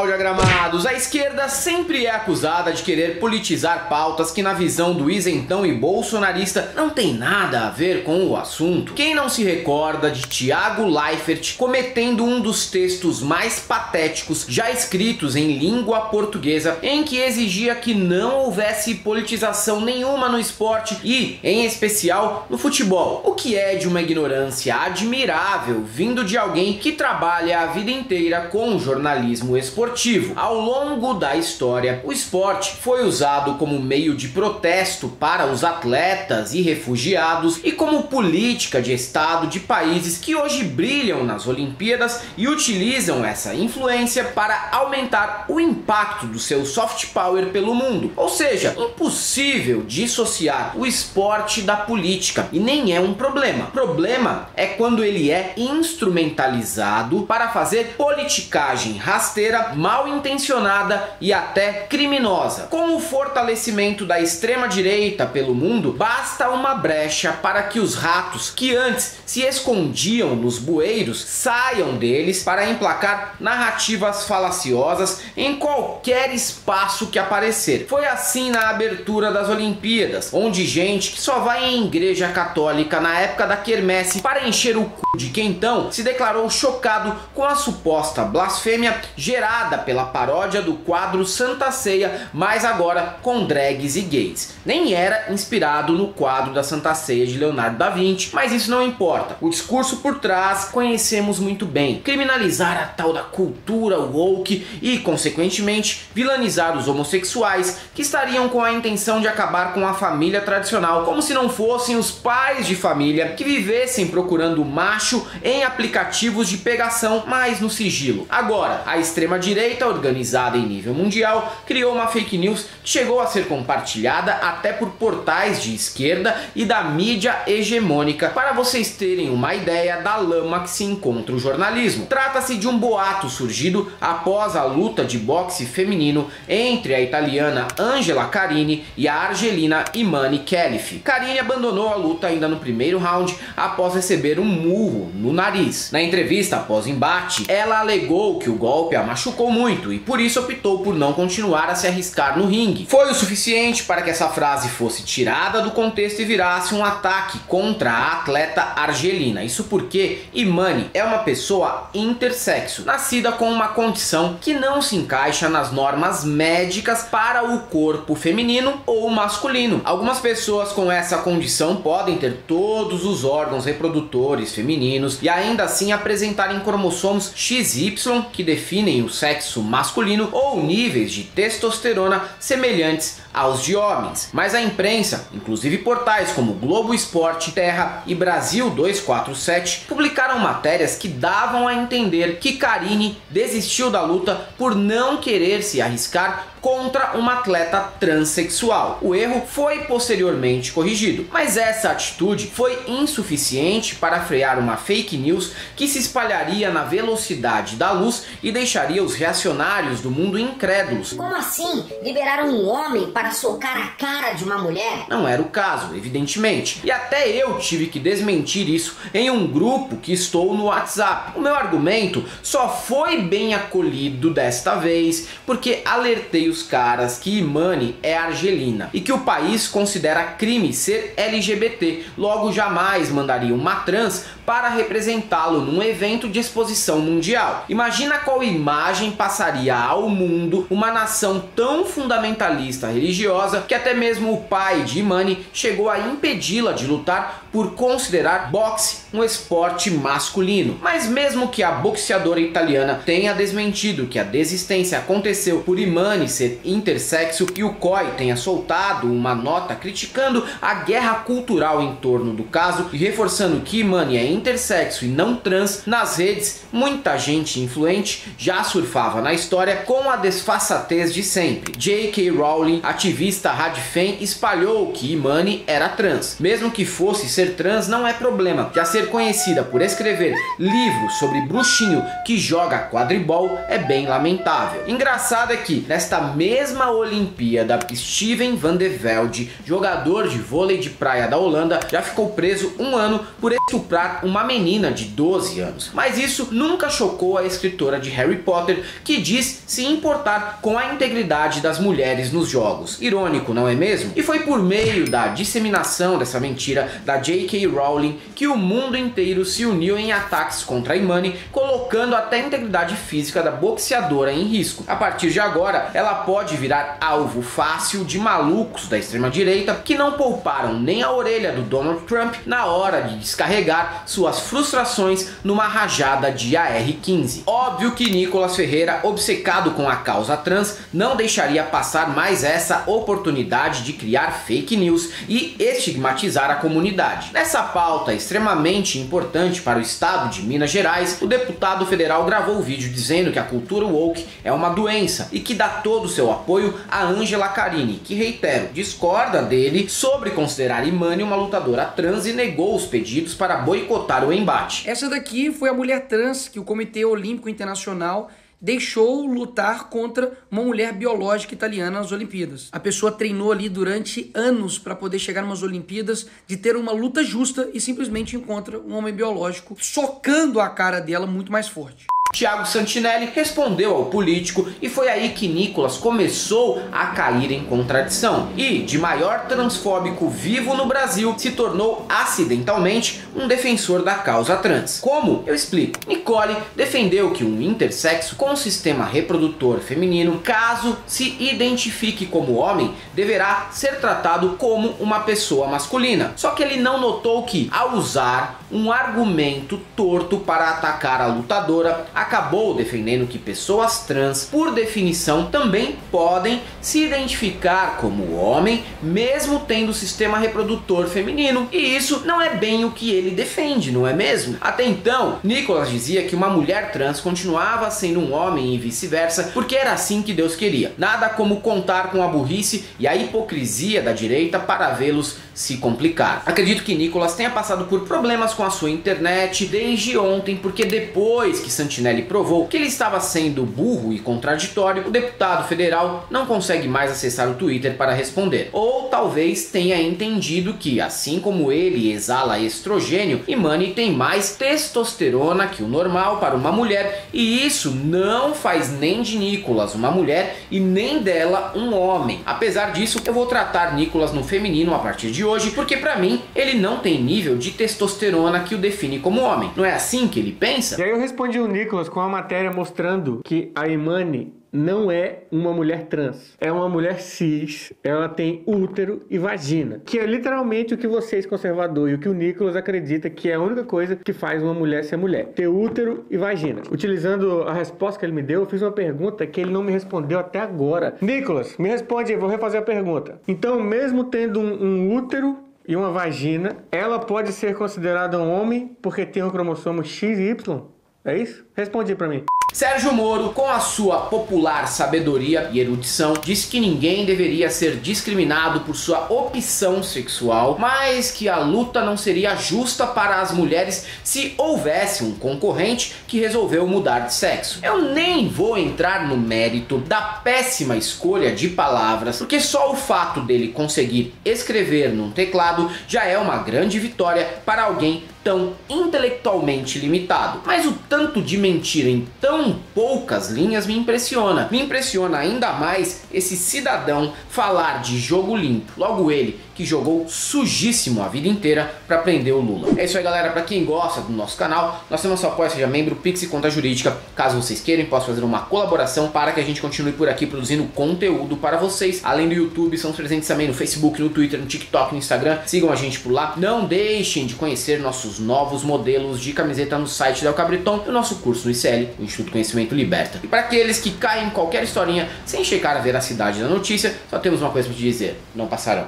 diagramados, a esquerda sempre é acusada de querer politizar pautas que na visão do isentão e bolsonarista não tem nada a ver com o assunto. Quem não se recorda de Thiago Leifert cometendo um dos textos mais patéticos já escritos em língua portuguesa, em que exigia que não houvesse politização nenhuma no esporte e, em especial, no futebol, o que é de uma ignorância admirável vindo de alguém que trabalha a vida inteira com jornalismo esportivo. Ao longo da história, o esporte foi usado como meio de protesto para os atletas e refugiados e como política de Estado de países que hoje brilham nas Olimpíadas e utilizam essa influência para aumentar o impacto do seu soft power pelo mundo. Ou seja, impossível dissociar o esporte da política, e nem é um problema. O problema é quando ele é instrumentalizado para fazer politicagem rasteira, mal intencionada e até criminosa. Com o fortalecimento da extrema-direita pelo mundo, basta uma brecha para que os ratos que antes se escondiam nos bueiros saiam deles para emplacar narrativas falaciosas em qualquer espaço que aparecer. Foi assim na abertura das Olimpíadas, onde gente que só vai em igreja católica na época da quermesse para encher o cu de quentão se declarou chocado com a suposta blasfêmia gerada pela paródia do quadro Santa Ceia, mas agora com drags e gays. Nem era inspirado no quadro da Santa Ceia de Leonardo da Vinci, mas isso não importa. O discurso por trás conhecemos muito bem. Criminalizar a tal da cultura woke e, consequentemente, vilanizar os homossexuais que estariam com a intenção de acabar com a família tradicional, como se não fossem os pais de família que vivessem procurando macho em aplicativos de pegação, mas no sigilo. Agora, a extrema-direita, organizada em nível mundial, criou uma fake news que chegou a ser compartilhada até por portais de esquerda e da mídia hegemônica, para vocês terem uma ideia da lama que se encontra o jornalismo. Trata-se de um boato surgido após a luta de boxe feminino entre a italiana Angela Carini e a argelina Imane Khelif. Carini abandonou a luta ainda no primeiro round após receber um murro no nariz. Na entrevista após o embate, ela alegou que o golpe a machucou muito e por isso optou por não continuar a se arriscar no ringue. Foi o suficiente para que essa frase fosse tirada do contexto e virasse um ataque contra a atleta argelina. Isso porque Imane é uma pessoa intersexo, nascida com uma condição que não se encaixa nas normas médicas para o corpo feminino ou masculino. Algumas pessoas com essa condição podem ter todos os órgãos reprodutores femininos e ainda assim apresentarem cromossomos XY que definem o sexo masculino ou níveis de testosterona semelhantes aos de homens. Mas a imprensa, inclusive portais como Globo Esporte, Terra e Brasil 247, publicaram matérias que davam a entender que Carini desistiu da luta por não querer se arriscar contra uma atleta transexual. O erro foi posteriormente corrigido, mas essa atitude foi insuficiente para frear uma fake news que se espalharia na velocidade da luz e deixaria os reacionários do mundo incrédulos. Como assim? Liberaram um homem para socar a cara de uma mulher? Não era o caso, evidentemente. E até eu tive que desmentir isso em um grupo que estou no WhatsApp. O meu argumento só foi bem acolhido desta vez porque alertei os caras que Imane é argelina e que o país considera crime ser LGBT, logo jamais mandaria uma trans para representá-lo num evento de exposição mundial. Imagina qual imagem passaria ao mundo uma nação tão fundamentalista religiosa que até mesmo o pai de Imane chegou a impedi-la de lutar por considerar boxe um esporte masculino. Mas mesmo que a boxeadora italiana tenha desmentido que a desistência aconteceu por Imane ser intersexo e o COI tenha soltado uma nota criticando a guerra cultural em torno do caso e reforçando que Imane é intersexo e não trans, nas redes muita gente influente já surfava na história com a desfaçatez de sempre. J.K. Rowling, ativista radfem, espalhou que Imane era trans. Mesmo que fosse ser trans não é problema, já ser conhecida por escrever livros sobre bruxinho que joga quadribol é bem lamentável. Engraçado é que nesta mesma Olimpíada, Steven van de Velde, jogador de vôlei de praia da Holanda, já ficou preso 1 ano por estuprar uma menina de 12 anos. Mas isso nunca chocou a escritora de Harry Potter, que diz se importar com a integridade das mulheres nos jogos. Irônico, não é mesmo? E foi por meio da disseminação dessa mentira da J.K. Rowling que o mundo inteiro se uniu em ataques contra a Imani, colocando até a integridade física da boxeadora em risco. A partir de agora, ela pode virar alvo fácil de malucos da extrema-direita que não pouparam nem a orelha do Donald Trump na hora de descarregar suas frustrações numa rajada de AR-15. Óbvio que Nicolas Ferreira, obcecado com a causa trans, não deixaria passar mais essa oportunidade de criar fake news e estigmatizar a comunidade. Nessa pauta extremamente importante para o estado de Minas Gerais, o deputado federal gravou o vídeo dizendo que a cultura woke é uma doença e que dá todo o seu apoio a Ângela Carini, que, reitero, discorda dele sobre considerar Imani uma lutadora trans e negou os pedidos para boicotar o embate. Essa daqui foi a mulher trans que o Comitê Olímpico Internacional deixou lutar contra uma mulher biológica italiana nas Olimpíadas. A pessoa treinou ali durante anos para poder chegar nas Olimpíadas, de ter uma luta justa, e simplesmente encontra um homem biológico socando a cara dela muito mais forte. Thiago Santinelli respondeu ao político e foi aí que Nicolas começou a cair em contradição. E, de maior transfóbico vivo no Brasil, se tornou acidentalmente um defensor da causa trans. Como? Eu explico. Nicole defendeu que um intersexo com sistema reprodutor feminino, caso se identifique como homem, deverá ser tratado como uma pessoa masculina. Só que ele não notou que, ao usar um argumento torto para atacar a lutadora, acabou defendendo que pessoas trans, por definição, também podem se identificar como homem, mesmo tendo sistema reprodutor feminino. E isso não é bem o que ele defende, não é mesmo? Até então, Nicolas dizia que uma mulher trans continuava sendo um homem e vice-versa, porque era assim que Deus queria. Nada como contar com a burrice e a hipocrisia da direita para vê-los se complicar. Acredito que Nicolas tenha passado por problemas com a sua internet desde ontem, porque depois que Santinelli provou que ele estava sendo burro e contraditório, o deputado federal não consegue mais acessar o Twitter para responder. Ou talvez tenha entendido que, assim como ele exala estrogênio, Imani tem mais testosterona que o normal para uma mulher, e isso não faz nem de Nicolas uma mulher e nem dela um homem. Apesar disso, eu vou tratar Nicolas no feminino a partir de hoje, porque pra mim ele não tem nível de testosterona que o define como homem. Não é assim que ele pensa? E aí eu respondi o Nicolas com uma matéria mostrando que a Imani não é uma mulher trans, é uma mulher cis, ela tem útero e vagina, que é literalmente o que vocês conservadores e o que o Nicolas acredita que é a única coisa que faz uma mulher ser mulher, ter útero e vagina. Utilizando a resposta que ele me deu, eu fiz uma pergunta que ele não me respondeu até agora. Nicolas, me responde aí, vou refazer a pergunta. Então, mesmo tendo um útero e uma vagina, ela pode ser considerada um homem porque tem um cromossomo XY? É isso? Responde pra mim. Sérgio Moro, com a sua popular sabedoria e erudição, disse que ninguém deveria ser discriminado por sua opção sexual, mas que a luta não seria justa para as mulheres se houvesse um concorrente que resolveu mudar de sexo. Eu nem vou entrar no mérito da péssima escolha de palavras, porque só o fato dele conseguir escrever num teclado já é uma grande vitória para alguém tão intelectualmente limitado. Mas o tanto de mentira em tão poucas linhas me impressiona. Me impressiona ainda mais esse cidadão falar de jogo limpo. Logo ele, que jogou sujíssimo a vida inteira para prender o Lula. É isso aí, galera. Para quem gosta do nosso canal, nós temos nosso apoio, seja membro, Pix e conta jurídica. Caso vocês queiram, posso fazer uma colaboração para que a gente continue por aqui produzindo conteúdo para vocês. Além do YouTube, são presentes também no Facebook, no Twitter, no TikTok, no Instagram. Sigam a gente por lá. Não deixem de conhecer nossos novos modelos de camiseta no site da El Cabriton e o nosso curso no ICL, o Instituto Conhecimento Liberta. E para aqueles que caem em qualquer historinha sem checar a veracidade da notícia, só temos uma coisa para te dizer: não passarão.